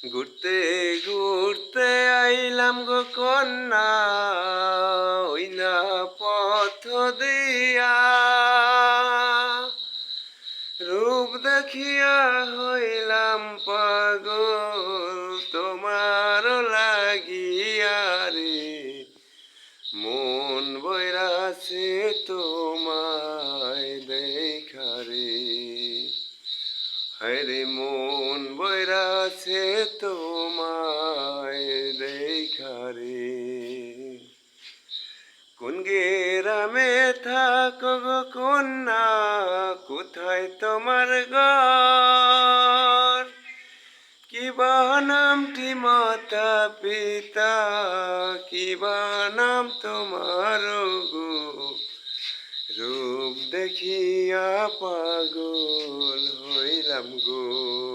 ঘুরতে ঘুরতে আইলাম গো কন্যা ওই না পথ দিয়া, রূপ দেখিয়া হইলাম পাগল তোমার লাগিয়া রে। মন বৈরাছে তোমায় দেখা রে, হায়রে মন বৈরাছে তোমায় দেখা রে। কোন গ্রামে থাকো গো কন্যা, কোথায় তোমার ঘর? কিবা নামটি মাতা পিতা, কিবা নাম তোমার গো? রূপ দেখিয়া পাগল হইলাম গো।